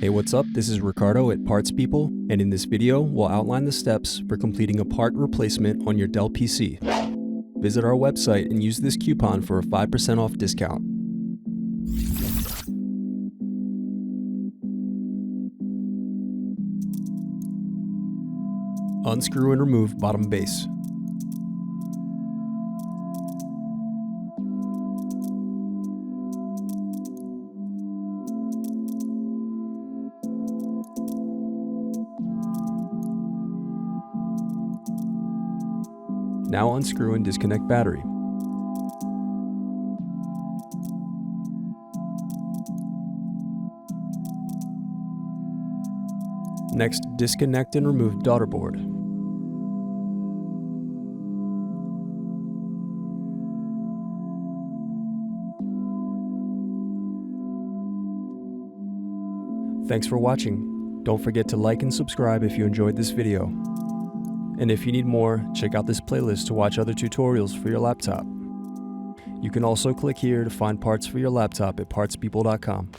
Hey, what's up? This is Ricardo at Parts People, and in this video, we'll outline the steps for completing a part replacement on your Dell PC. Visit our website and use this coupon for a 5% off discount. Unscrew and remove bottom base. Now unscrew and disconnect battery. Next, disconnect and remove Daughterboard. Thanks for watching. Don't forget to like and subscribe if you enjoyed this video. And if you need more, check out this playlist to watch other tutorials for your laptop. You can also click here to find parts for your laptop at partspeople.com.